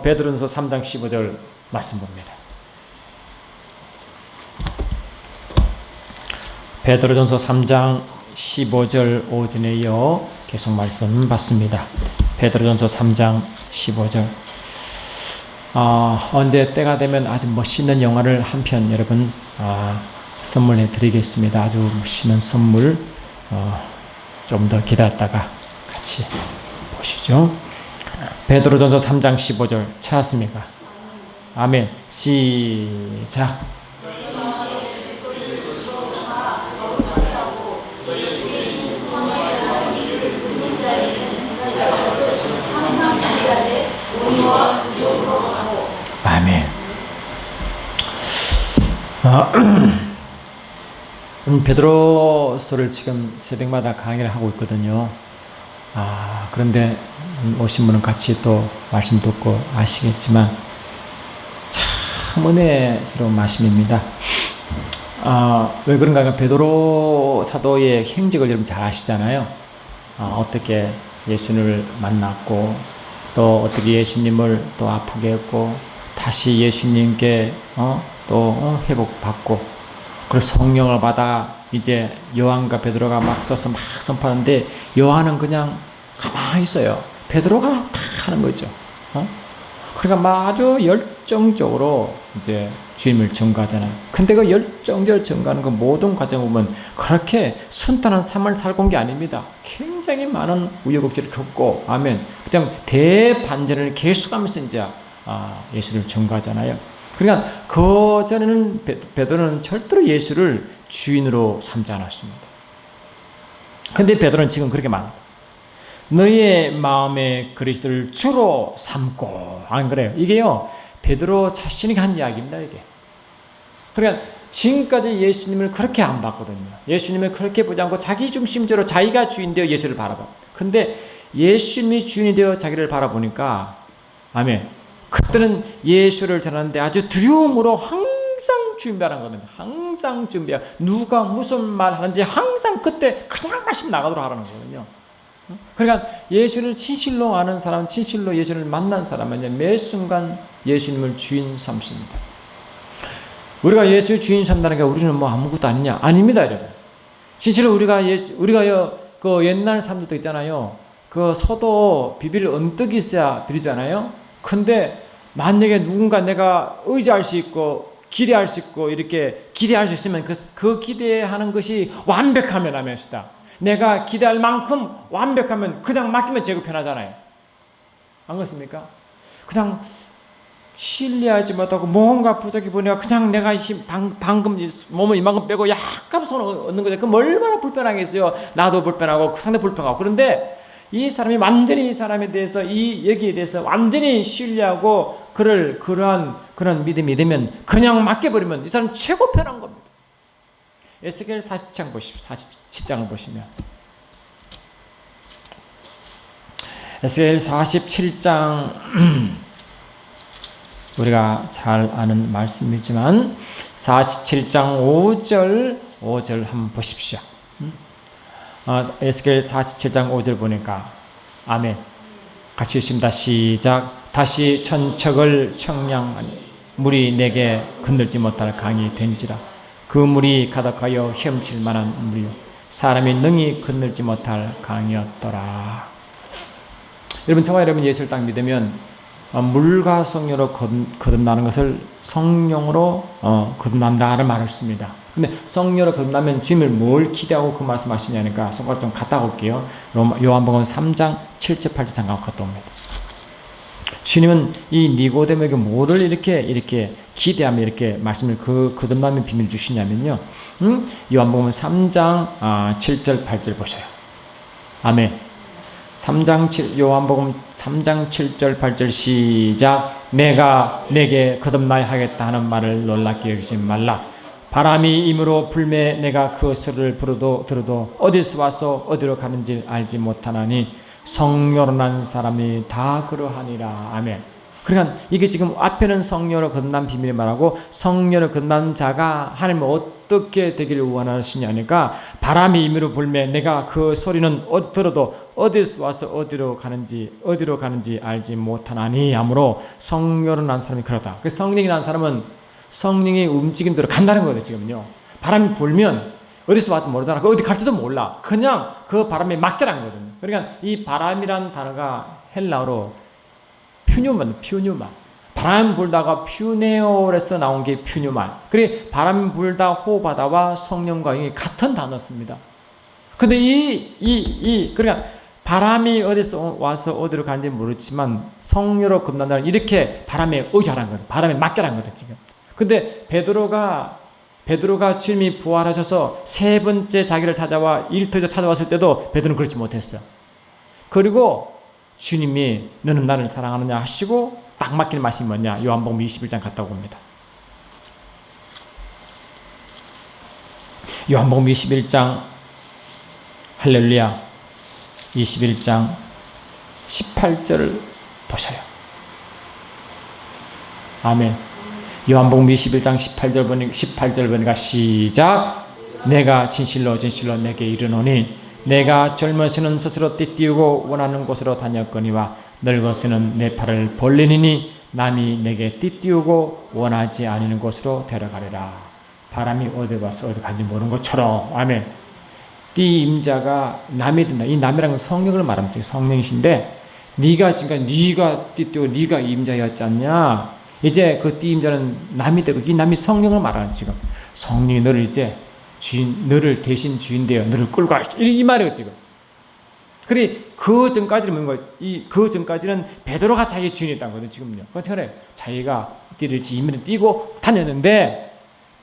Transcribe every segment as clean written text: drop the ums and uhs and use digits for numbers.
베드로전서 3장 15절 말씀 봅니다. 베드로전서 3장 15절 오전에 이어 계속 말씀 받습니다. 베드로전서 3장 15절. 언제 때가 되면 아주 멋있는 영화를 한 편 여러분 선물해 드리겠습니다. 아주 멋있는 선물 좀 더 기다렸다가 같이 보시죠. 베드로전서 3장 15절 찾았습니까? 아멘. 시작. 아멘. 베드로서를 지금 새벽마다 강의를 하고 있거든요. 그런데 오신 분은 같이 또 말씀 듣고 아시겠지만 참 은혜스러운 말씀입니다. 왜 그런가 하면 베드로 사도의 행적을 여러분 잘 아시잖아요. 어떻게 예수님을 만났고 또 어떻게 예수님을 또 아프게 했고 다시 예수님께 또 회복받고 그리고 성령을 받아 이제 요한과 베드로가 막 서서 막 선포하는데 요한은 그냥 가만히 있어요. 베드로가 다 하는 거죠. 그러니까 아주 열정적으로 이제 주님을 전가하잖아요. 근데 그 열정적으로 전가하는 그 모든 과정을 보면 그렇게 순탄한 삶을 살고 온 게 아닙니다. 굉장히 많은 우여곡절을 겪고, 아멘. 그냥 대반전을 계속하면서 이제 예수를 전가하잖아요. 그러니까 그 전에는 베드로는 절대로 예수를 주인으로 삼지 않았습니다. 근데 베드로는 지금 그렇게 말합니다. 너희의 마음에 그리스도를 주로 삼고, 안 그래요? 이게요, 베드로 자신이 한 이야기입니다, 이게. 그러니까 지금까지 예수님을 그렇게 안 봤거든요. 예수님을 그렇게 보지 않고 자기 중심적으로 자기가 주인 되어 예수를 바라봐. 근데 예수님이 주인이 되어 자기를 바라보니까, 아멘. 그때는 예수를 전하는데 아주 두려움으로 항상 준비하는 거거든요. 항상 준비하고, 누가 무슨 말 하는지 항상 그때 그냥 말씀 나가도록 하라는 거거든요. 그러니까 예수를 진실로 아는 사람, 진실로 예수를 만난 사람은 매 순간 예수님을 주인 삼습니다. 우리가 예수의 주인 삼다는 게 우리는 뭐 아무것도 아니냐? 아닙니다, 여러분. 진실로 우리가 그 옛날 사람들도 있잖아요. 그 소도 비빌 언덕이 있어야 비리잖아요. 근데 만약에 누군가 내가 의지할 수 있고 기대할 수 있고 이렇게 기대할 수 있으면 그 기대하는 것이 완벽하면 하면시다. 내가 기대할 만큼 완벽하면 그냥 맡기면 제가 편하잖아요. 안 그렇습니까? 그냥 신뢰하지 못하고 뭔가 부족해 보니까 그냥 내가 방금 몸을 이만큼 빼고 약간 손을 얻는 거죠. 그럼 얼마나 불편하겠어요. 나도 불편하고 그 상대 불편하고. 그런데 이 사람이 완전히 이 사람에 대해서 여기에 대해서 완전히 신뢰하고 그런 믿음이 되면 그냥 맡겨버리면 이 사람 최고 편한 겁니다. 에스겔 40장 보십시오. 47장을 보시면 에스겔 47장 우리가 잘 아는 말씀이지만 47장 5절 한번 보십시오. 에스겔 47장 5절 보니까 아멘. 같이 읽습니다. 시작. 다시 천척을 청량하니 물이 내게 건들지 못할 강이 된지라. 그 물이 가득하여 헤엄칠 만한 물이요 사람이 능히 건들지 못할 강이었더라. 여러분, 저와 여러분 예수를 딱 믿으면 물과 성령으로 거듭나는 것을 성령으로 거듭난다를 말을 씁니다. 근데 성령으로 거듭나면 주님을 뭘 기대하고 그 말씀 하시냐니까 손가락 좀 갖다 올게요. 요한복음 3장 7절 8절 잠깐 갔다 옵니다. 주님은 이 니고데모에게 뭐를 이렇게 기대하며 이렇게 말씀을 거듭남의 비밀을 주시냐면요. 요한복음 3장 7절 8절 보셔요. 아멘. 요한복음 3장 7절 8절 시작. 내가 내게 거듭나야 하겠다 하는 말을 놀랍게 여기지 말라. 바람이 임으로 불매 내가 그 소리를 들어도 어디서 와서 어디로 가는지 알지 못하나니 성령으로 난 사람이 다 그러하니라. 아멘. 그러니까 이게 지금 앞에는 성령으로 거듭난 비밀을 말하고 성령으로 거듭난 자가 하나님을 어떻게 되기를 원하시냐니까 바람이 임의로 불매 내가 그 소리는 들어도 어디서 와서 어디로 가는지 알지 못하나니 하므로 성령으로 난 사람이 그러다. 그 성령이 난 사람은 성령의 움직임대로 간다는 거예요. 지금요. 바람이 불면 어디서 와서 모르잖아. 어디 갈지도 몰라. 그냥 그 바람에 맡겨란 거거든요. 그러니까 이 바람이란 단어가 헬라어로 퓨뉴마. 바람 불다가 퓨네올에서 나온 게 퓨뉴마. 그래 바람 불다 호바다와 성령과 이게 같은 단어입니다. 근데 그러니까 바람이 어디서 와서 어디로 가는지 모르지만 성령으로 겁난다는 이렇게 바람에 의존한 거예요. 바람에 맡겨란 거예요 지금. 근데 베드로가 주님이 부활하셔서 세 번째 자기를 찾아와 일터에서 찾아왔을 때도 베드로는 그렇지 못했어요. 그리고 주님이 너는 나를 사랑하느냐 하시고 딱 맡길 말씀이 뭐냐? 요한복음 21장 갔다 옵니다. 요한복음 21장 할렐루야 21장 18절을 보셔요. 아멘. 요한복음 21장 18절 보니까 시작. 내가 진실로 내게 이르노니 내가 젊어서는 스스로 띠띠우고 원하는 곳으로 다녔거니와 늙어서는 내 팔을 벌리니 남이 내게 띠띠우고 원하지 않는 곳으로 데려가리라. 바람이 어디 와서 어디 간지 모르는 것처럼. 아멘. 띠임자가 남이 된다. 이 남이라는 건 성령을 말합니다. 성령이신데 네가 띠띠우고 네가 임자였지 않냐. 이제 그 띠임자는 남이 되고 이 남이 성령을 말하는 지금. 성령이 너를 이제 너를 대신 주인 되어 너를 끌고 갈 이 말이에요 지금. 그래 그 전까지는 뭔가 그 전까지는 베드로가 자기 주인이었다는 거거든 지금요. 그래 자기가 띠를 임의로 띠고 다녔는데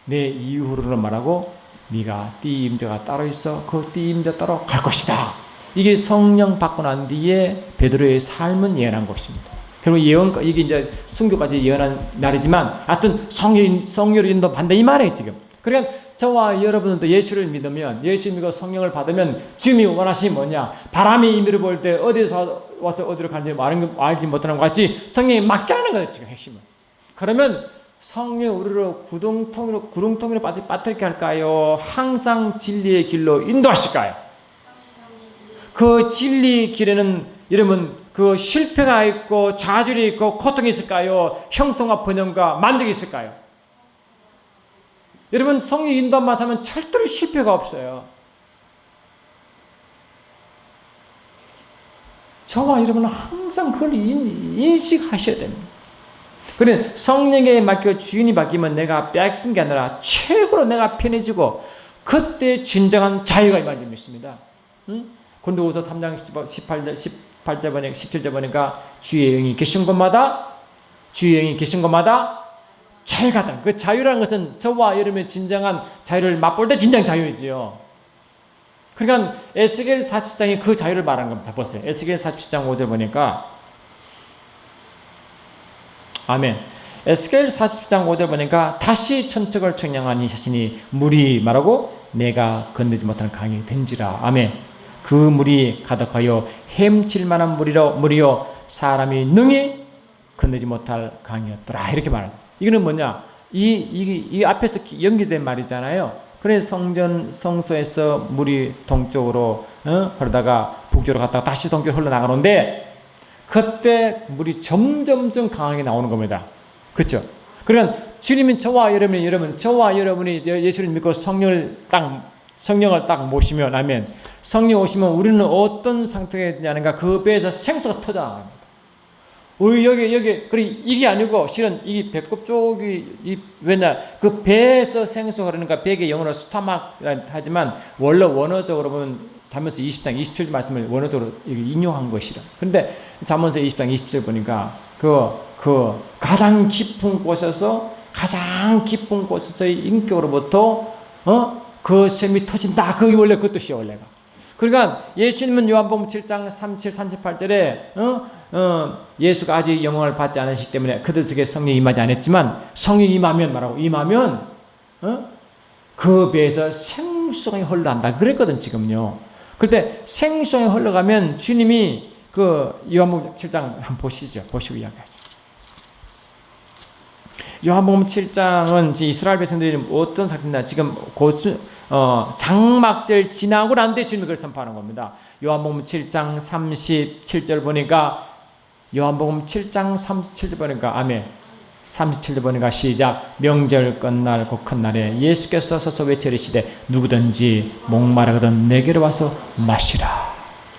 내 이후로는 말하고 네가 띠임자가 따로 있어 그 띠임자 따로 갈 것이다. 이게 성령 받고 난 뒤에 베드로의 삶은 예언한 것입니다. 결국 이게 이제 순교까지 예언한 날이지만 하여튼 성령으로 인도 받는다 이 말이에요 지금. 그러니까 저와 여러분도 예수를 믿으면 예수 믿고 성령을 받으면 주님이 원하시는 뭐냐? 바람이 임의로 불 때 어디서 와서 어디로 가는지 알지 못하는 것 같이 성령이 맡겨라는 거예요 지금 핵심은. 그러면 성령 우리를 구름통으로 빠뜨리게 할까요? 항상 진리의 길로 인도하실까요? 그 진리 길에는 이러면 그 실패가 있고 좌절이 있고 고통이 있을까요? 형통과 번영과 만족이 있을까요? 여러분 성령 인도만 하면 절대로 실패가 없어요. 저와 여러분은 항상 그걸 인식하셔야 됩니다. 그래 성령에 맡겨 주인이 바뀌면 내가 뺏긴 게 아니라 최고로 내가 편해지고 그때 진정한 자유가 임하는 줄 믿습니다. 고린도후서 3장 18절 보니까 17절 보니까 주의 영이 계신 곳마다 자유가 있다. 그 자유라는 것은 저와 여러분의 진정한 자유를 맛볼 때 진정 자유이지요. 그러니까 에스겔 47장이 그 자유를 말하는 겁니다. 보세요. 에스겔 47장 5절 보니까 아멘. 에스겔 47장 5절 보니까 다시 천척을 청량하니 자신이 물이 말하고 내가 건너지 못하는 강이 된지라. 아멘. 그 물이 가득하여 헤엄칠 만한 물이요 사람이 능히 건너지 못할 강이었더라. 이렇게 말합니다. 이거는 뭐냐? 이 앞에서 연기된 말이잖아요. 그래서 성소에서 물이 동쪽으로 그러다가 북쪽으로 갔다가 다시 동쪽으로 흘러나가는데 그때 물이 점점점 강하게 나오는 겁니다. 그렇죠? 그러니까 주님은 저와 여러분이 예수를 믿고 성령을 딱 모시면 아멘. 성령 오시면 우리는 어떤 상태가 되냐는가 그 배에서 생수가 터져나갑니다. 우리 여기 그래 이게 아니고 실은 이 배꼽 쪽이 왜냐 그 배에서 생수가 흐르니까 배의 영어로 스타막 하지만 원래 원어적으로 보면 잠언서 20장 27절 말씀을 원어적으로 인용한 것이라. 그런데 잠언서 20장 27절 보니까 그 가장 깊은 곳에서의 인격으로부터 그 샘이 터진다. 그게 원래 그 뜻이에요 원래가. 그러니까 예수님은 요한복음 7장 37, 38절에 예수가 아직 영광을 받지 않으시기 때문에 그들에게 성령이 임하지 않았지만 성령이 임하면 그 배에서 생수가 흘러간다 그랬거든 지금요. 그때 생수가 흘러가면 주님이 그 요한복음 7장 한번 보시죠. 보시고 이야기하죠. 요한복음 7장은 이스라엘 백성들이 어떤 상태냐, 지금 장막절 지나고 난 뒤에 주님이 그걸 선포하는 겁니다. 요한복음 7장 37절 보니까, 요한복음 7장 37절 보니까, 아멘. 37절 보니까 시작. 명절 끝날 그 큰 날에 예수께서 서서 외치시되 누구든지 목마르거든 내게로 와서 마시라.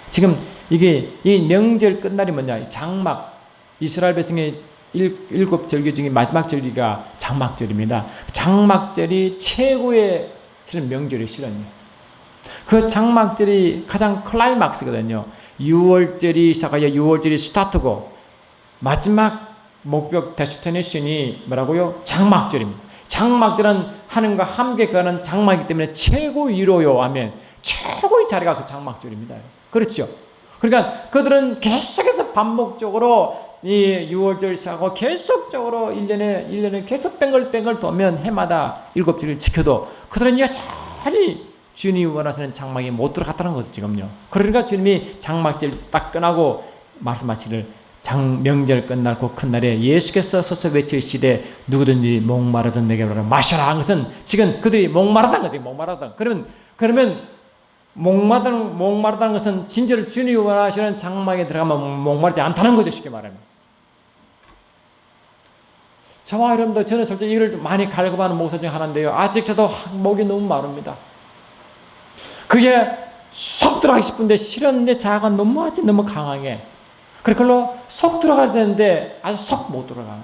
지금 이게 이 명절 끝날이 뭐냐? 장막, 이스라엘 백성의 일곱 절기 중에 마지막 절기가 장막절입니다. 장막절이 최고의 실은 명절이 실현이에요. 그 장막절이 가장 클라이막스거든요. 6월절이 시작하여 6월절이 스타트고 마지막 목벽 데스티네이션이 뭐라고요? 장막절입니다. 장막절은 하나님과 함께 가는 장막이기 때문에 최고 위로요 하면 최고의 자리가 그 장막절입니다. 그렇죠? 그러니까 그들은 계속해서 반복적으로 이 6월절 시작하고 계속적으로 1년에 계속 뱅글뱅글 돌면 해마다 7절을 지켜도 그들은 여전히 주님이 원하시는 장막에 못 들어갔다는 거죠, 지금요. 그러니까 주님이 장막절 딱 끝나고 말씀하시기를 명절 끝날 그 큰 날에 예수께서 서서 외치시되 누구든지 목마르든 내게 오라 마셔라 한 것은 지금 그들이 목마르다는 거죠. 목마르다. 그러면 목마르다는 것은 진짜로 주님이 원하시는 장막에 들어가면 목마르지 않다는 거죠, 쉽게 말하면. 저와 여러분들, 저는 솔직히 이걸 많이 갈급하는 목사 중에 하나인데요, 아직 저도 목이 너무 마릅니다. 그게 쏙 들어가기 싶은데 실은 내 자아가 너무 강하게 그걸로 쏙 들어가야 되는데 아주 쏙 못 들어가.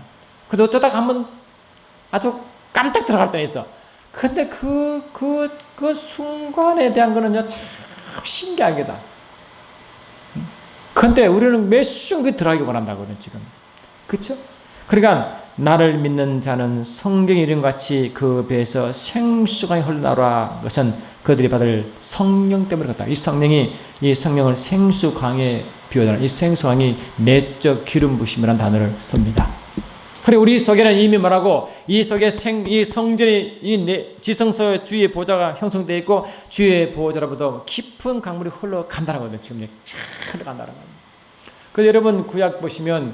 근데 어쩌다가 한번 아주 깜짝 들어갈 때가 있어. 근데 그 순간에 대한 거는요, 참 신기하게다. 근데 우리는 몇 순간 들어가기 원한다거든, 지금. 그쵸? 그러니까, 나를 믿는 자는 성경 이름같이 그 배에서 생수가 흘러나오라. 그것은 그들이 받을 성령 때문에 그렇다. 이 성령을 생수강에 비유하는, 이 생수강이 내적 기름 부심이라는 단어를 씁니다. 그리고 우리 속에는 이미 뭐라고, 이 속에 이 성전이 이 지성소 주위의 보좌가 형성되어 있고 주위의 보좌로부터 깊은 강물이 흘러간다는 거거든요. 지금 쫙 흘러간다는 겁니다. 그래서 여러분 구약 보시면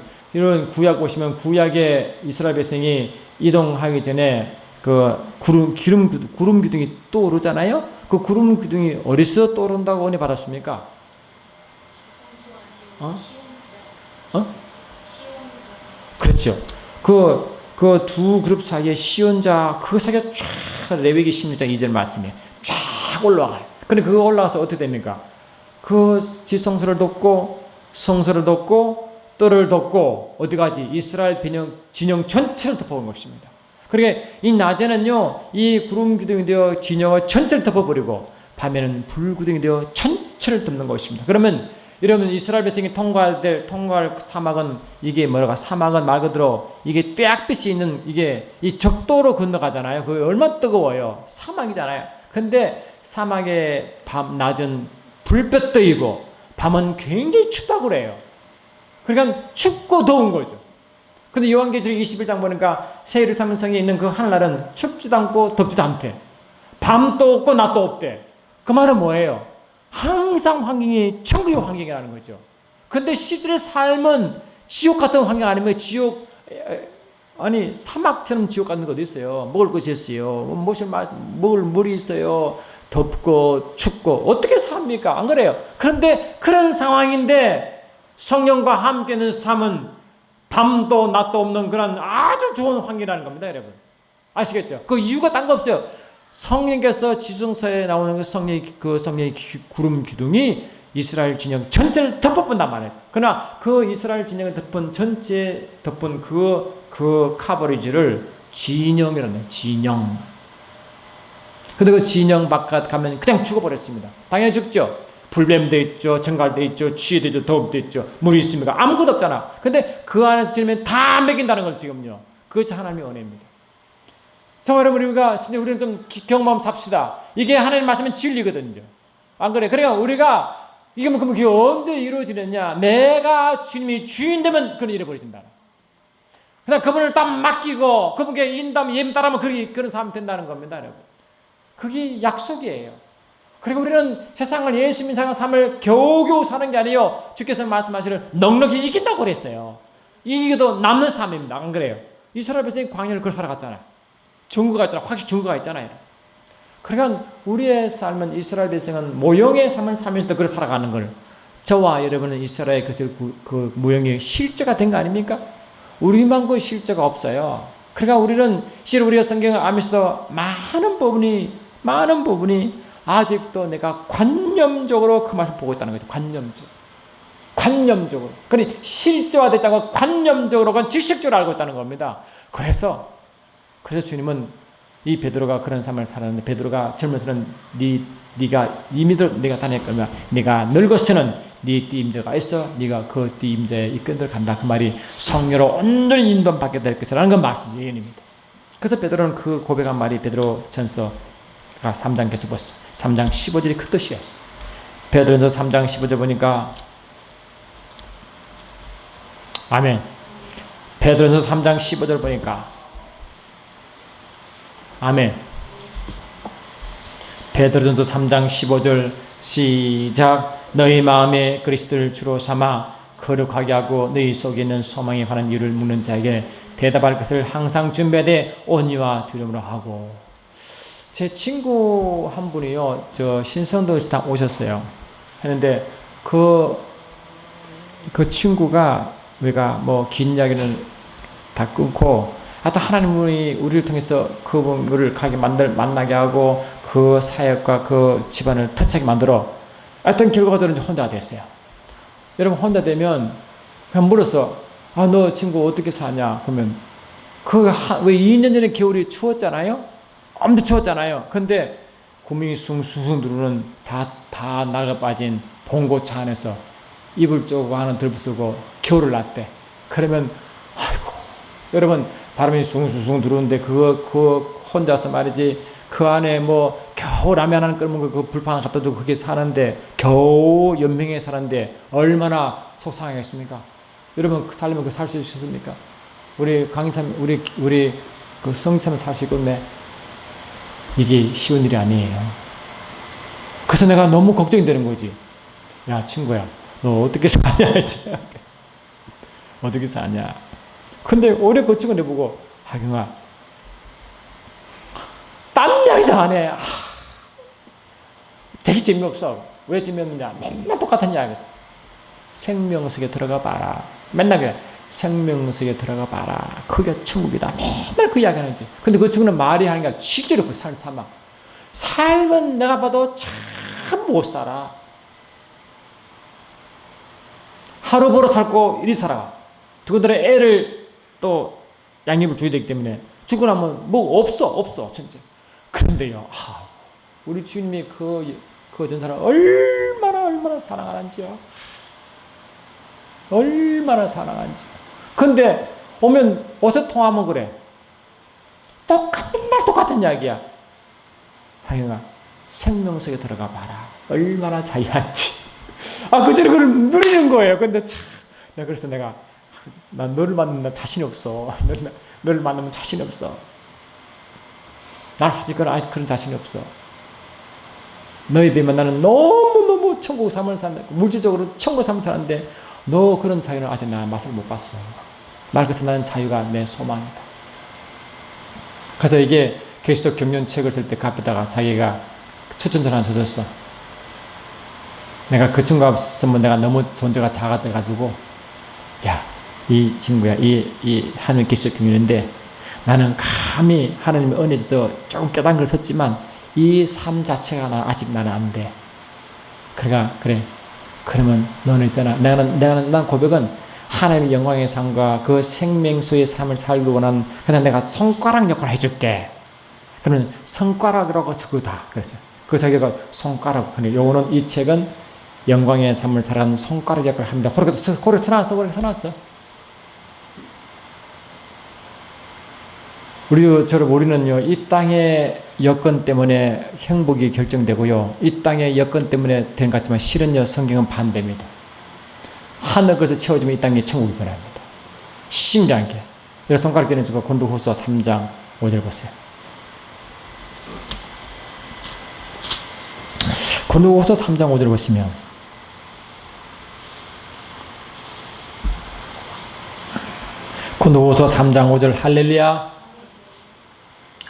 구약의 이스라엘 백성이 이동하기 전에 그 구름 기둥이 떠오르잖아요. 그 구름 기둥이 어디서 떠오른다고 은혜 받았습니까? 그렇죠. 그 두 그룹 사이에 시온자 그 사이에 쫙 레위기 16장 2절 말씀에 쫙 올라가요. 근데 그거 올라가서 어떻게 됩니까? 그 지성소를 돕고 성소를 돕고 뜰을 돕고 어디 가지? 이스라엘 진영 전체를 덮어본 것입니다. 그러니까 이 낮에는요, 이 구름 기둥이 되어 진영을 전체를 덮어버리고 밤에는 불 기둥이 되어 전체를 덮는 것입니다. 그러면 여러분, 이스라엘 백성이 통과할 사막은 이게 사막은 말 그대로 이게 떼약빛이 있는 이 적도로 건너가잖아요. 그게 얼마나 뜨거워요. 사막이잖아요. 근데 사막의 낮은 불볕 떠이고 밤은 굉장히 춥다고 그래요. 그러니까 춥고 더운 거죠. 근데 요한계시록 21장 보니까 새 예루살렘 성에 있는 그 하늘날은 춥지도 않고 덥지도 않대. 밤도 없고 낮도 없대. 그 말은 뭐예요? 항상 환경이 천국의 환경이라는 거죠. 근데 시들의 삶은 지옥 같은 환경 아니면 사막처럼 지옥 같은 거 어디 있어요? 먹을 것이 있어요. 먹을 물이 있어요. 덥고 춥고 어떻게 삽니까? 안 그래요? 그런데 그런 상황인데 성령과 함께는 삶은 밤도 낮도 없는 그런 아주 좋은 환경이라는 겁니다, 여러분. 아시겠죠? 그 이유가 딴 거 없어요. 성령께서 지성소에 나오는 성령의 구름 기둥이 이스라엘 진영 전체를 덮어본단 말이에요. 그러나 그 이스라엘 진영을 덮은 그 카버리지를 진영이라는 거예요. 진영. 근데 그 진영 바깥 가면 그냥 죽어버렸습니다. 당연히 죽죠. 불뱀도 있죠, 정갈도 있죠, 취도 있죠, 더욱도 있죠. 물이 있습니까? 아무것도 없잖아. 근데 그 안에서 지내면 다 먹인다는 걸 지금요. 그것이 하나님의 은혜입니다. 정말 우리가 우리는 좀 경험하면 삽시다. 이게 하나님 말씀은 진리거든요. 안 그래? 그러니까 우리가 그게 언제 이루어지느냐? 내가 주님이 주인 되면 그걸 잃어버리신다. 그냥 그분을 딱 맡기고 그분께 인담 예임 따르면 그런 사람이 된다는 겁니다, 여러분. 그게 약속이에요. 그리고 우리는 세상을 예수 믿는 삶을 겨우겨우 사는 게 아니에요. 주께서 말씀하시기를 넉넉히 이긴다고 그랬어요. 이기도 남는 삶입니다. 안 그래요? 이스라엘 백성이 광야를 그걸 살아갔잖아. 증거가 있잖아. 확실히 증거가 있잖아요. 그러니까 우리의 삶은 이스라엘 백성은 모형의 삶을 살면서도 그걸 살아가는 걸, 저와 여러분은 이스라엘 그 모형이 실제가 된 거 아닙니까? 우리만 그 실제가 없어요. 그러니까 우리는 실제 우리가 성경을 알면서도 많은 부분이 아직도 내가 관념적으로 그 맛을 보고 있다는 거죠. 관념적으로. 그러니 실제화됐다고 관념적으로, 지식적으로 알고 있다는 겁니다. 그래서 주님은 이 베드로가 그런 삶을 살았는데, 베드로가 젊어서는 네가 이미들 내가 다닐 거면 네가 늙어서는 네 띠임자가 있어, 네가 그 띠임자에 이끌어 간다. 그 말이 성령으로 온전히 인도받게 될 것이라는 건 말씀 예언입니다. 그래서 베드로는 그 고백한 말이 베드로 전서가 3장 계속 봤어. 3장 15절이 그 뜻이에요. 베드로전서 3장 15절 보니까 아멘. 베드로전서 3장 15절 보니까 아멘. 베드로전서 3장 15절 시작. 너희 마음에 그리스도를 주로 삼아 거룩하게 하고 너희 속에 있는 소망에 관한 이유를 묻는 자에게 대답할 것을 항상 준비하되 온유와 두려움으로 하고. 제 친구 한 분이요, 저 신성도 식당 오셨어요. 했는데 그 친구가 우리가 뭐 긴 이야기는 다 끊고, 하여튼 하나님이 우리를 통해서 그분을 만나게 하고 그 사역과 그 집안을 터치하게 만들어 하여튼 결과적으로 혼자가 됐어요. 여러분, 혼자 되면 그냥 물었어. 아, 너 친구 어떻게 사냐? 그러면 왜 2년 전에 겨울이 추웠잖아요? 엄청 추웠잖아요. 근데 구멍이 숭숭 누르는 다 낡아빠진 봉고차 안에서 이불 쪼고 하는 덜부 쓰고 겨울을 났대. 그러면 아이고, 여러분, 바람이 숭숭 누르는데 그거 혼자서 말이지, 그 안에 뭐 겨우 라면 하나 끓으면 그 불판 갖다 두고 그게 사는데, 겨우 연명에 사는데 얼마나 속상하겠습니까? 여러분, 살면 살 수 있습니까? 우리 강의사님, 우리 그 성사는 살 수 있겠네. 이게 쉬운 일이 아니에요. 그래서 내가 너무 걱정이 되는 거지. 야, 친구야, 너 어떻게 사냐 이제. 어떻게 사냐. 근데 오래 거치고 내보고, 하경아, 딴 이야기도 안 해. 되게 재미없어. 왜 재미없느냐? 맨날 똑같은 이야기. 생명석에 들어가 봐라. 맨날 그래. 생명석에 들어가 봐라. 그게 천국이다. 맨날 그 이야기 하는지. 근데 그 친구는 말이 하는 게 아니라 실제로 그 삶아. 삶은 내가 봐도 참 못 살아. 하루 벌어 살고 이리 살아. 그들의 애를 또 양립을 줘야 되기 때문에 죽고 나면 뭐 없어 천재. 그런데요, 우리 주님이 그 전사를 얼마나 사랑하는지요. 얼마나 사랑하는지. 근데 오면 어서 통하면 그래. 맨날 똑같은 이야기야. 하영아, 생명석에 들어가 봐라. 얼마나 자유한지. 그전에 그걸 누리는 거예요. 근데 그래서 내가 난 너를 만나면 자신이 없어. 너를 만나면 자신이 없어. 난 솔직히 그런 자신이 없어. 너에 비하면 나는 너무 천국 삶을 산다. 물질적으로 천국 삶을 사는데 너 그런 자유는 아직 나 맛을 못 봤어. 그래서 나는 자유가 내 소망이다. 그래서 이게 계시록 경륜책을 쓸 때 그 앞에다가 자기가 추천서 하나 써줬어. 내가 그 친구가 없으면 내가 너무 존재가 작아져가지고, 야, 이 친구야, 이 하늘 계시록 경륜인데 나는 감히 하나님의 은혜 줘서 조금 깨달은 걸 썼지만 이 삶 자체가 아직 나는 안 돼. 그러니까 그래. 그러면 너는 있잖아. 난 고백은 하나님의 영광의 삶과 그 생명수의 삶을 살기 원하는, 그냥 내가 손가락 역할을 해줄게. 그러면 손가락이라고 저거다. 그래서 그 자기가 손가락. 근데 요거는 이 책은 영광의 삶을 살아가는 손가락 역할을 합니다. 그렇게 써놨어. 우리는요, 이 땅의 여건 때문에 행복이 결정되고요, 이 땅의 여건 때문에 된 것 같지만 실은요, 성경은 반대입니다. 하늘 것을 채워주면 이 땅이 천국이 변합니다. 신기하게. 여러분 손가락 끼는 고린도후서 3장 5절 보세요. 고린도후서 3장 5절 보시면 고린도후서 3장 5절 할렐루야.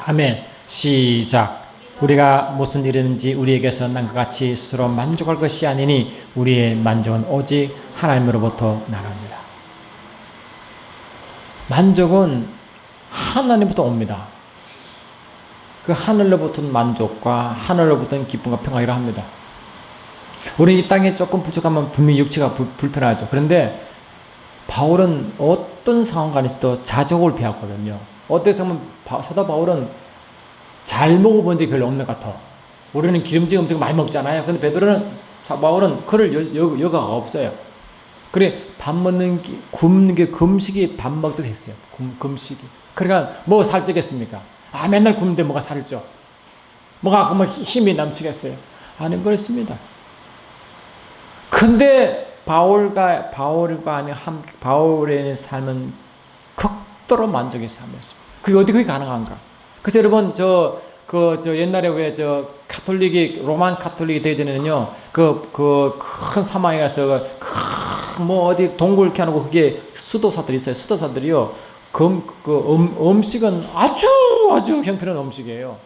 아멘. 시작. 우리가 무슨 일이든지 우리에게서 난 것 같이 스스로 만족할 것이 아니니 우리의 만족은 오직 하나님으로부터 나옵니다. 만족은 하나님부터 옵니다. 그 하늘로부터는 만족과 하늘로부터는 기쁨과 평강이라 합니다. 우리 이 땅에 조금 부족하면 분명히 육체가 불편하죠. 그런데 바울은 어떤 상황 간에서도 자족을 배웠거든요. 어때서 보면 사도 바울은 잘 먹어본 적이 별로 없는 것 같아. 우리는 기름진 음식 많이 먹잖아요. 근데 바울은 그럴 여가가 없어요. 그래 밥 먹는 게 굶는 게 금식이 밥 먹듯 했어요. 금식이. 그러니까 뭐 살찌겠습니까? 맨날 굶는데 뭐가 살을 쪄? 뭐가 힘이 넘치겠어요? 아니 그렇습니다. 근데 바울의 삶은 극도로 만족의 삶이었습니다. 그게 가능한가? 그래서 여러분 옛날에 왜 로만 카톨릭이 되기 전에는요 큰 사막에 가서 어디 동굴 이렇게 하고 그게 수도사들이 있어요. 수도사들이요 음식은 아주 형편한 음식이에요.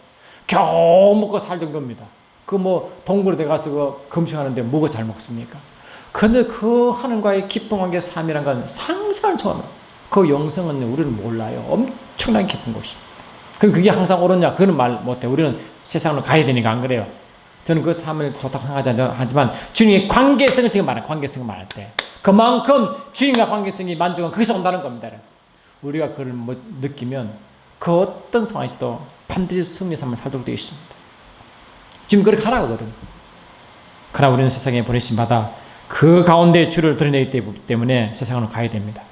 겨우 먹고 살 정도입니다. 동굴에 들어가서 금식하는데 뭐가 잘 먹습니까? 근데 그 하나님과의 기쁨한 게 삶이란 건 상상을 초월해요. 그 영성은 우리는 몰라요. 엄청나게 깊은 곳입니다. 그럼 그게 항상 옳으냐? 그거는 말 못해. 우리는 세상으로 가야 되니까 안 그래요. 저는 그 삶을 좋다고 생각하지만 주님의 관계성을 지금 말해요. 관계성을 말할 때. 그만큼 주님과 관계성이 만족은 거기서 온다는 겁니다. 우리가 그걸 느끼면 그 어떤 상황에서도 반드시 승리의 삶을 살도록 되어 있습니다. 지금 그렇게 하라거든. 그러나 우리는 세상에 보내심 받아 그 가운데 주를 드러내기 때문에 세상으로 가야 됩니다.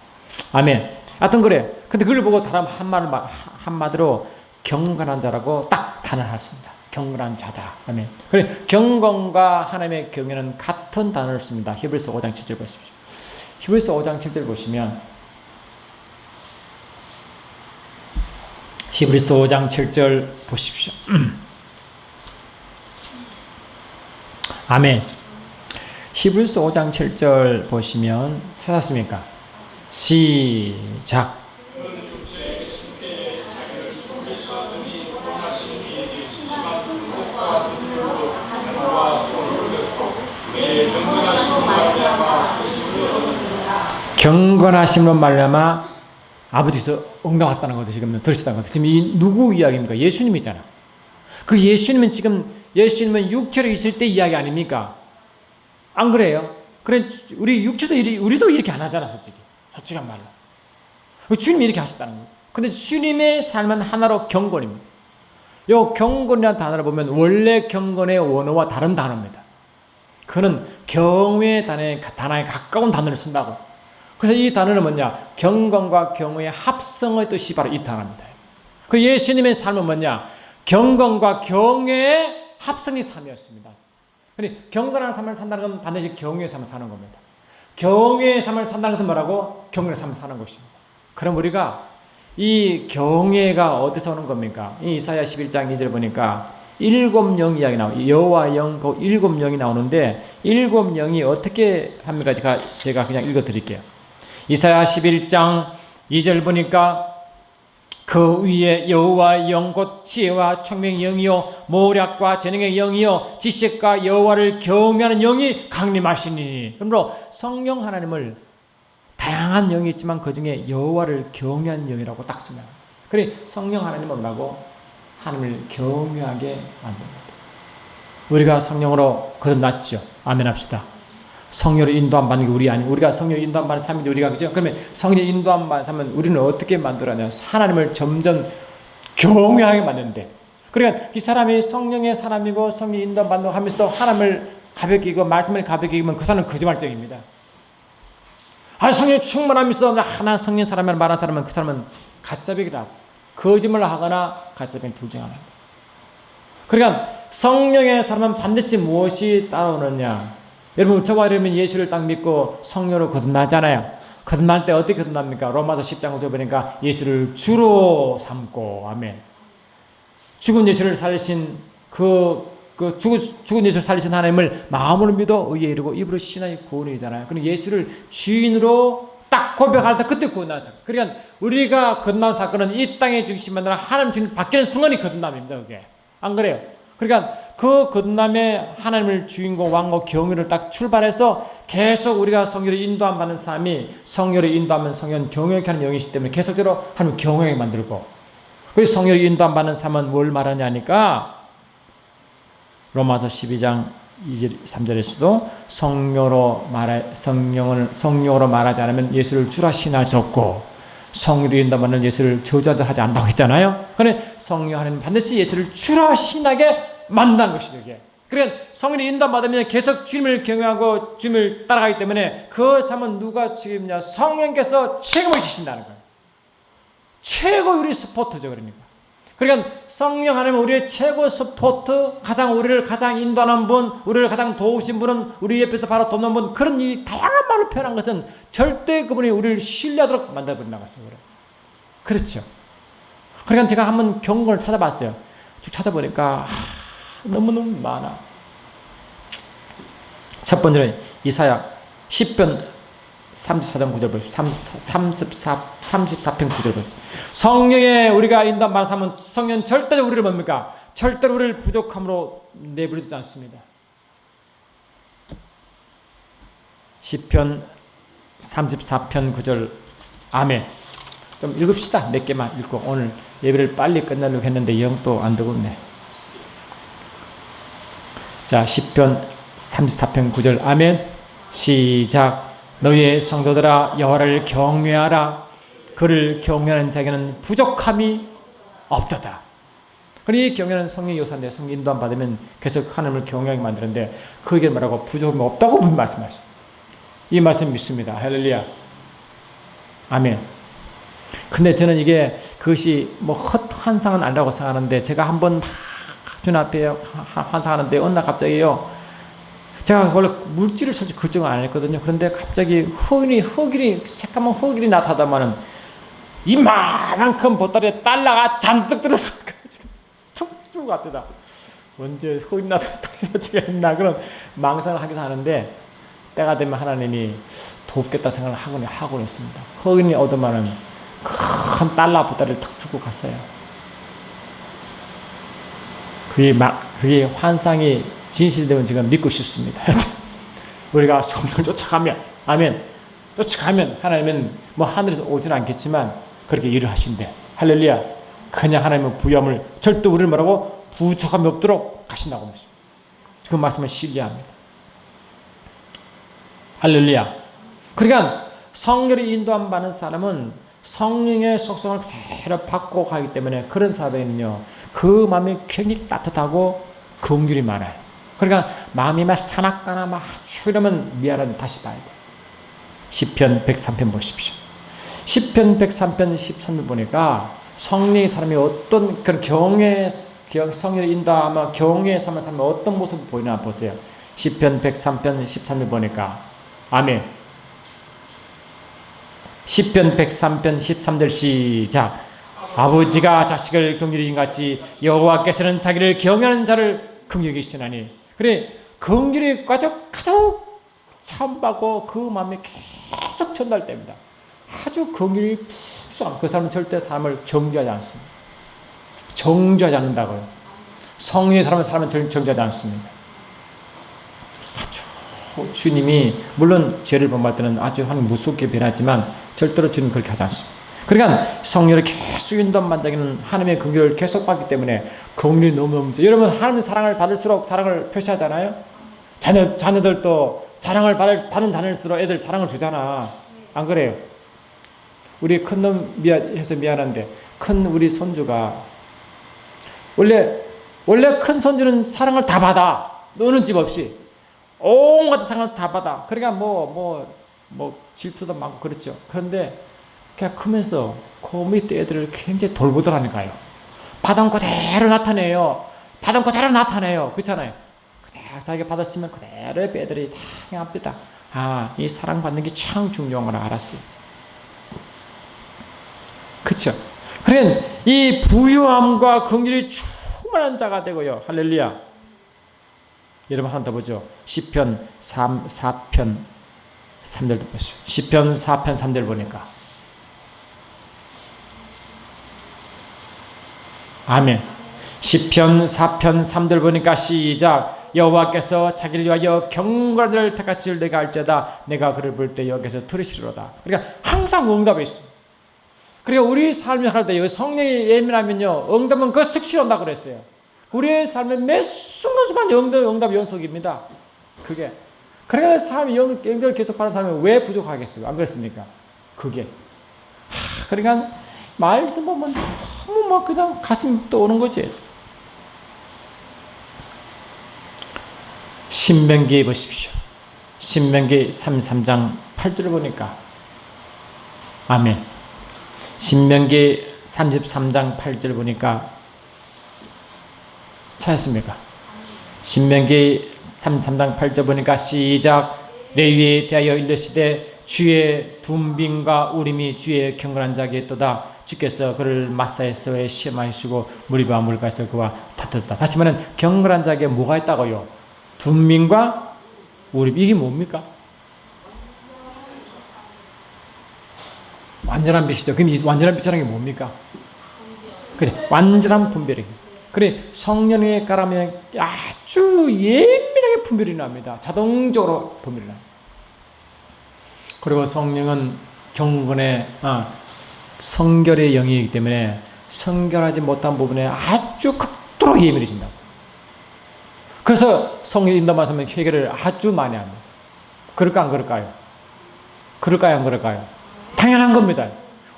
아멘. 하여튼 그래. 근데 그걸 보고 다른 한마디로 경건한 자라고 딱 단언했습니다. 경건한 자다. 아멘. 그래 경건과 하나님의 경외는 같은 단어를 씁니다. 히브리서 5장 7절 보십시오. 히브리서 5장 7절 보시면 히브리서 5장 7절 보십시오. 아멘. 히브리서 5장 7절 보시면 찾았습니까? 시작. 경건하심으로 말미암아 아버지께서 응답했다는 것도 지금 들으셨다는 것도 지금 이 누구 이야기입니까? 예수님이잖아. 그 예수님은 육체로 있을 때 이야기 아닙니까? 안 그래요? 그래 우리도 이렇게 안 하잖아, 솔직한 말로. 주님이 이렇게 하셨다는 거예요. 근데 주님의 삶은 하나로 경건입니다. 요 경건이라는 단어를 보면 원래 경건의 원어와 다른 단어입니다. 그는 경외의 단어에 가까운 단어를 쓴다고. 그래서 이 단어는 뭐냐? 경건과 경외의 합성의 뜻이 바로 이 단어입니다. 그 예수님의 삶은 뭐냐? 경건과 경외의 합성의 삶이었습니다. 그러니 경건한 삶을 산다는 건 반드시 경외의 삶을 사는 겁니다. 경외의 삶을 산다는 것은 뭐라고? 경건의 삶을 사는 것입니다. 그럼 우리가 이 경외가 어디서 오는 겁니까? 이 이사야 11장 2절 보니까 7영 이야기 나와요. 여호와 영, 그 7영이 나오는데 7영이 어떻게 합니까? 제가 그냥 읽어드릴게요. 이사야 11장 2절 보니까 그 위에 여호와 영 곧 지혜와 총명의 영이요 모략과 재능의 영이요 지식과 여호와를 경외하는 영이 강림하시니. 그러므로 성령 하나님을 다양한 영이 있지만 그 중에 여호와를 경외하는 영이라고 딱 쓰면 그래 성령 하나님은 뭐라고? 하나님을 경외하게 만듭니다. 우리가 성령으로 거듭났죠. 아멘 합시다. 성령으로 인도함 받는 게 우리 아니고 우리가 성령으로 인도함 받는 삶인데 우리가 그죠? 그러면 성령으로 인도함 받는 삶은 우리는 어떻게 만들어내요? 하나님을 점점 경외하게 만드는데 그러니까 이 사람이 성령의 사람이고 성령 인도함 받는 하면서도 하나님을 가볍게 이고 말씀을 가볍게 이기면 그 사람은 거짓말쟁입니다. 성령 충만하면서 하나 성령 사람이라는 말하는 사람은 그 사람은 가짜배기다. 거짓말을 하거나 가짜배기 둘 중 하나입니다. 그러니까 성령의 사람은 반드시 무엇이 따라오느냐? 여러분 저와 여러분 예수를 딱 믿고 성령으로 거듭나잖아요. 거듭날 때 어떻게 거듭납니까? 로마서 10장 5절 보니까 예수를 주로 삼고 아멘. 죽은 예수를 살리신 죽은 예수를 살리신 하나님을 마음으로 믿어 의에 이르고 입으로 신하여 구원이잖아요. 그럼 예수를 주인으로 딱 고백할 때 그때 구원하는 사건. 그러니까 우리가 거듭난 사건은 이 땅의 중심이 아니라 하나님 주님 바뀌는 순간이 거듭남입니다. 그게 안 그래요? 그러니까 그 거듭남의 하나님을 주인공 왕과 경외를 딱 출발해서 계속 우리가 성령을 인도함 받는 사람이 성령을 인도하면 성령 경외케 하는 영이시기 때문에 계속적으로 하나님 경외하게 만들고, 그래서 성령을 인도함 받는 사람은 뭘 말하냐니까 로마서 12장 2절 3절에서도 성령으로 말하지 않으면 예수를 주라 신하셨고 성령으로 인도하면 예수를 저주하지 않는다고 했잖아요. 그런데 성령 하나님 반드시 예수를 주라 신하게 만난 것이죠. 이게. 그러니까 성령이 인도함 받으면 계속 주님을 경외하고 주님을 따라가기 때문에 그 삶은 누가 책임냐? 성령께서 책임을 지신다는 거예요. 최고 우리 스포트죠. 그러니까 성령 하나님은 우리의 최고 스포트, 우리를 가장 인도하는 분, 우리를 가장 도우신 분은 우리 옆에서 바로 돕는 분, 그런 이 다양한 말로 표현한 것은 절대 그분이 우리를 신뢰하도록 만들어버린다고 했어요. 그렇죠. 그러니까 제가 한번 경고를 찾아봤어요. 쭉 찾아보니까 너무너무 많아. 첫 번째는 이사야 10편 34편 9절 보세요. 34편 9절 보세요. 성령에 우리가 인도함 받는 사람은 성령 절대로 우리를 뭡니까? 절대로 우리를 부족함으로 내버리지 않습니다. 시편 34편 9절 아멘. 좀 읽읍시다. 몇 개만 읽고 오늘 예배를 빨리 끝내려고 했는데 영 또 안 되고 있네. 자, 시편 34편 9절 아멘. 시작. 너희의 성도들아 여호와를 경외하라. 그를 경외하는 자에게는 부족함이 없도다. 그러니 경외하는 성령의 요소인데 성령 인도함 받으면 계속 하나님을 경외하게 만드는데 그에게 말하고 부족함이 없다고 분명히 말씀하셨어요. 이 말씀 믿습니다. 할렐루야. 아멘. 근데 저는 이게 그것이 뭐 헛환상은 아니라고 생각하는데 제가 한번 주님 앞에 환상하는데 어느 날 갑자기요. 제가 원래 물질을 솔직히 걱정을 안 했거든요. 그런데 갑자기 흑일이 새까만 흑일이 나타나면은 이만큼 보따리에 달러가 잔뜩 들어서 툭툭 갔대다. 언제 흑일이 나타나주겠나 그런 망상을 하기도 하는데 때가 되면 하나님이 돕겠다 생각을 하고 있습니다. 흑일이 얻으면은 큰 달러 보따리를 탁 주고 갔어요. 그게 환상이 진실되면 제가 믿고 싶습니다. 우리가 성령을 쫓아가면, 아멘. 쫓아가면 하나님은 뭐 하늘에서 오지는 않겠지만 그렇게 일을 하신대. 할렐루야. 그냥 하나님은 부여함을 절대 우리를 뭐라고 부족함이 없도록 하신다고 믿습니다. 그 말씀을 신뢰합니다. 할렐루야. 그러니까 성령의 인도함 받는 사람은 성령의 속성을 그대로 받고 가기 때문에 그런 사람은요, 그 마음이 굉장히 따뜻하고 긍휼이 많아요. 그러니까 마음이 막 사납거나 막 이러면 미안하면 다시 봐야 돼. 시편 103편 보십시오. 시편 103편 13편 보니까 성령의 사람이 어떤 그런 성령의 인도하면 경외의 삶을 어떤 모습을 보이나 보세요. 시편 103편 13편 보니까 아멘. 시편 103편 13절 시작. 아버지가 자식을 긍휼히 여긴 같이 여호와께서는 자기를 경외하는 자를 긍휼히 여기시나니. 그래 긍휼이 가득 참받고 그 마음이 계속 전달됩니다. 아주 긍휼이 푹. 그 사람은 절대 사람을 정죄하지 않습니다. 정죄하지 않는다고요. 성령의 사람은 정죄하지 않습니다. 아주 주님이 물론 죄를 범할 때는 아주 무섭게 변하지만 절대로 주님 그렇게 하지 않습니다. 그러니까 성령을 계속 인도함 받는 하나님의 긍휼을 계속 받기 때문에 긍휼이 너무 여러분 하나님의 사랑을 받을수록 사랑을 표시하잖아요. 자녀들도 사랑을 받는 자녀일수록 애들 사랑을 주잖아. 안 그래요? 우리 큰놈 해서 미안한데 큰 우리 손주가 원래 큰 손주는 사랑을 다 받아. 노는 집 없이 온갖 사랑을 다 받아. 그러니까 뭐 질투도 많고 그렇죠. 그런데 그냥 크면서 그 밑에 애들을 굉장히 돌보더라니까요. 받은 그대로 나타내요. 그렇잖아요. 그대로 자기가 받았으면 그대로 애들이 다 행합니다. 이 사랑받는 게 참 중요한 걸 알았어요. 그렇죠. 그러니까 이 부유함과 긍휼이 충만한 자가 되고요. 할렐루야. 여러분 하나 더 보죠. 시편 4편 3절도 보시오. 시편 4편 3절 보니까 아멘. 시편 4편 3절 보니까 시작. 여호와께서 자기를 위하여 경건자를 택하실 내가 알지어다. 내가 그를 볼 때 여기서 들으시리로다. 그러니까 항상 응답이 있습니다. 그러니까 우리 삶을 할 때 성령이 예민하면요 응답은 그 즉시 온다 그랬어요. 우리의 삶의 매 순간순간 응답 연속입니다. 그게 그러니까 삶이 영적을 계속 받는 사람이 왜 부족하겠어요? 안 그렇습니까? 그게 그러니까 말씀 보면 너무 막 그냥 가슴이 떠오는 거지. 신명기 보십시오. 신명기 33장 8절을 보니까 아멘. 신명기 33장 8절 보니까 찾았습니까? 신명기 33장 8절 보니까 시작. 레위에 대하여 이르시되 주의 둠빔과 우림이 주의 경건한 자에게 있도다. 주께서 그를 마사에서의 시험하시고 무리바 물가에서 그와 다투었다. 다시 말하면 경건한 자에게 뭐가 있다고요? 둠빔과 우림. 이게 뭡니까? 완전한 빛이죠. 그럼 이 완전한 빛이라는 게 뭡니까? 그래, 완전한 분별이. 그래, 성령의 가라면 아주 예민하게 분별이 납니다. 자동적으로 분별이 납니다. 그리고 성령은 경건의 성결의 영이기 때문에 성결하지 못한 부분에 아주 극도로 예민해진다고. 그래서 성령이 인도하시면 회개를 아주 많이 합니다. 그럴까 안 그럴까요? 그럴까요 안 그럴까요? 당연한 겁니다.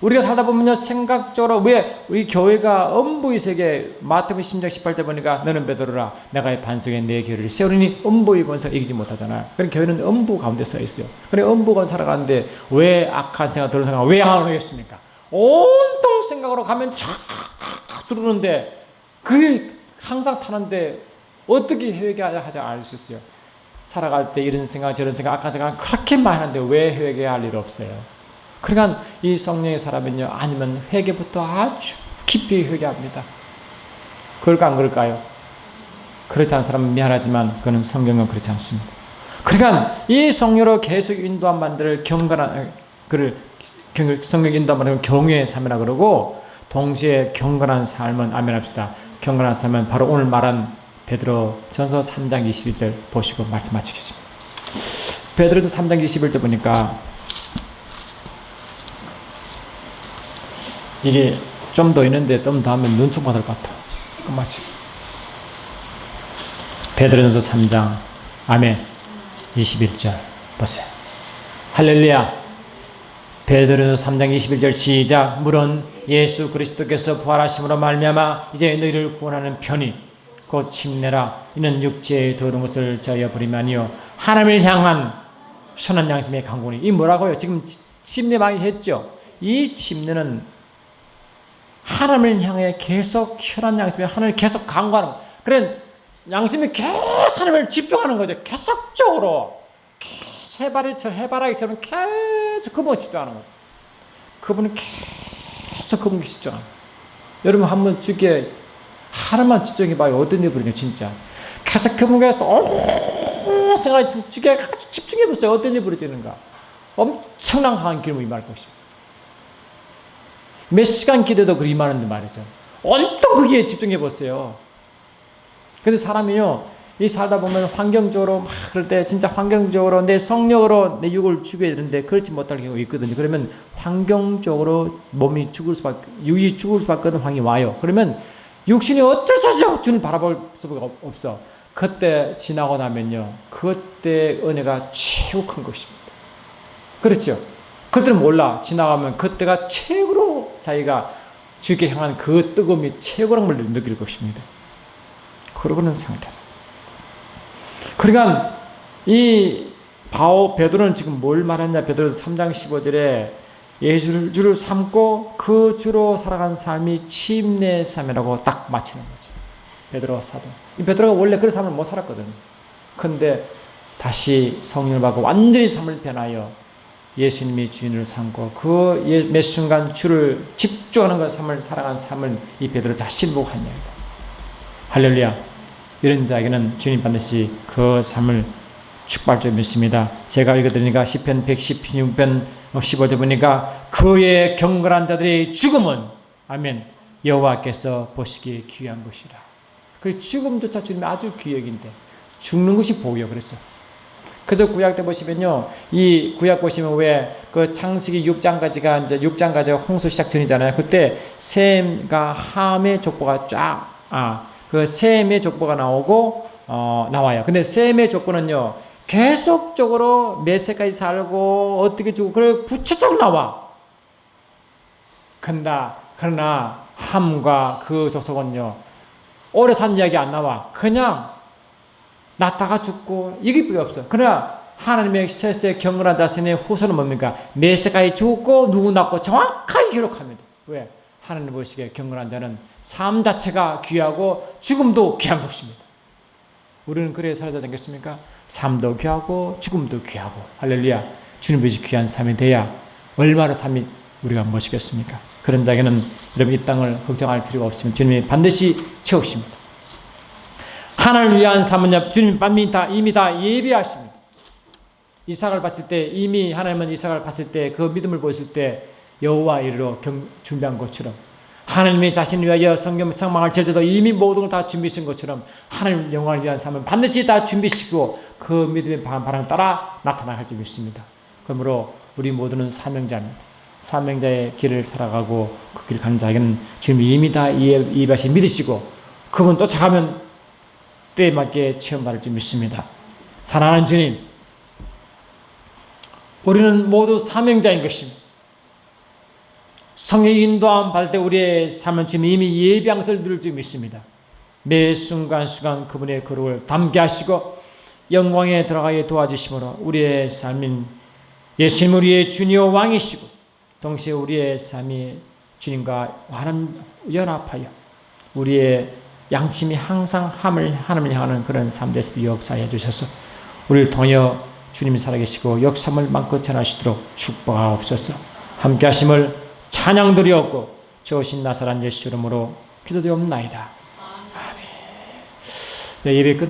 우리가 살다 보면요 생각적으로 왜 우리 교회가 음부의 세계 마태복음 10장 18절 보니까 너는 베드로라 내가 이 반석에 내 교회를 세우리니 음부의 권세가 이기지 못하잖아요. 그럼 교회는 음부 가운데 서 있어요. 그래 음부가 살아가는데 왜 악한 생각 들은 생각 왜 안 오겠습니까? 온통 생각으로 가면 쫙 들어오는데 그게 항상 타는데 어떻게 회개하지 않을 수 있어요? 살아갈 때 이런 생각 저런 생각 악한 생각 그렇게 많이 하는데 왜 회개할 일 없어요? 그러니까 이 성령의 사람은요 아니면 회개부터 아주 깊이 회개합니다. 그럴까 안 그럴까요? 그렇지 않은 사람은 미안하지만 그는 성경은 그렇지 않습니다. 그러니까 이 성령으로 계속 인도한 만들을 경건한 그를 성령 인도한 만들을 경외의 삶이라 그러고 동시에 경건한 삶은 아멘합시다. 경건한 삶은 바로 오늘 말한 베드로 전서 3장 21절 보시고 말씀 마치겠습니다. 베드로도 3장 21절 보니까 이게 좀 더 있는데 좀 더 하면 눈총 받을 것 같아. 끝마치. 베드로전서 3장 아멘 21절 보세요. 할렐루야. 베드로전서 3장 21절 시작. 물론 예수 그리스도께서 부활하심으로 말미암아 이제 너희를 구원하는 편이 곧 침례라. 이는 육체의 더러운 것을 자여 버림이 아니요 하나님을 향한 선한 양심의 강구니. 이 뭐라고요? 지금 침례 많이 했죠. 이 침례는 하나님을 향해 계속 선한 양심에 하나님을 계속 간구하는 거예요. 그런 양심이 계속 하나님을 집중하는 거죠. 계속적으로 해바라기처럼 계속 그분을 집중하는 거예요. 그분은 계속 그분께 집중하는 거예요. 여러분 한번 주께 하나만 집중해봐요. 어떤 일이 벌어져요 진짜. 계속 그분께서 생각이 주께 아주 집중해보세요. 어떤 일이 벌어지는가. 엄청난 강한 기름이 임할 것입니다. 몇 시간 기도도 그리 임하는데 말이죠. 온통 거기에 집중해보세요. 근데 사람이요, 이 살다 보면 환경적으로 막 그럴 때 진짜 환경적으로 내 성령으로 내 육을 죽여야 되는데 그렇지 못할 경우가 있거든요. 그러면 환경적으로 몸이 죽을 수밖에, 육이 죽을 수밖에 없는 환경이 와요. 그러면 육신이 어쩔 수 없이 주님 바라볼 수가 없어. 그때 지나고 나면요, 그때 은혜가 최고 큰 것입니다. 그렇죠? 그들은 몰라. 지나가면 그때가 최고로 자기가 주께 향한 그 뜨거움이 최고란 걸 느낄 것입니다. 그러고는 상태. 그러니까 이 베드로는 지금 뭘 말하냐? 베드로 3장 15절에 예수를 주를 삼고 그 주로 살아간 삶이 침례의 삶이라고 딱 마치는 거지. 베드로 사도. 이 베드로가 원래 그런 삶을 못 살았거든. 근데 다시 성령을 받고 완전히 삶을 변하여 예수님이 주인을 삼고 그 매 순간 주를 집중하는 그 삶을 살아간 삶을 이 베드로 자신 보고 한 이야기다. 할렐루야. 이런 자에게는 주님 반드시 그 삶을 축복할 줄 믿습니다. 제가 읽어드리니까 시편 116편 15절 보니까 그의 경건한 자들의 죽음은 아멘 여호와께서 보시기에 귀한 것이라. 그 죽음조차 주님이 아주 귀하긴데 죽는 것이 복이요 그랬어요. 그래서 구약 때 보시면요, 이 구약 보시면 왜 그 창세기 6장까지가 이제 6장까지가 홍수 시작 전이잖아요. 그때 셈과 함의 족보가 그 셈의 족보가 나와요. 근데 셈의 족보는요 계속적으로 몇 세까지 살고 어떻게 죽고 그래 구체적으로 나와. 그러나 함과 그 족속은요 오래 산 이야기 안 나와. 그냥 낳다가 죽고 이게 뿐이 없어. 그러나 하나님의 셋의 경건한 자신의 후손은 뭡니까? 몇 세까지 죽고 누구 낳고 정확하게 기록합니다. 왜? 하나님 보시기에 경건한 자는 삶 자체가 귀하고 죽음도 귀한 것입니다. 우리는 그래 살아야 되지 않겠습니까? 삶도 귀하고 죽음도 귀하고 할렐루야. 주님 보시 귀한 삶이 돼야 얼마나 삶이 우리가 멋있겠습니까? 그런 자에게는 여러분 이 땅을 걱정할 필요가 없으면 주님이 반드시 채우십니다. 하나님을 위한 삶은 주님이 이미 다 예비하십니다. 이삭을 바칠 때 이미 하나님은 이삭을 바칠 때 그 믿음을 보였을 때 여호와 이르러 준비한 것처럼 하나님이 자신을 위하여 성망을 칠 때도 이미 모든 걸 다 준비하신 것처럼 하나님 영광을 위한 삶은 반드시 다 준비시키고 그 믿음의 바람 따라 나타나갈 줄 믿습니다. 그러므로 우리 모두는 사명자입니다. 사명자의 길을 살아가고 그 길을 가는 자에게는 주님이 이미 다 예비하신 믿으시고 그분 쫓아가면 때에 맞게 체험받을 줄 믿습니다. 사랑하는 주님, 우리는 모두 사명자인 것입니다. 성령의 인도함 받을 때 우리의 삶은 주님이 이미 예비한 것을 누릴 줄 믿습니다. 매 순간순간 그분의 거룩을 담게 하시고 영광에 들어가게 도와주심으로 우리의 삶인 예수님 우리의 주니어 왕이시고 동시에 우리의 삶이 주님과 연합하여 우리의 양심이 항상 하나님을 향하는 그런 삶 되시도록 역사해 주셔서 우리를 통하여 주님이 살아계시고 역사를 많고 전하시도록 축복하옵소서. 함께 하심을 찬양드리옵고 좋으신 나사렛 예수 이름으로 기도드리옵나이다. 아멘. 예배 끝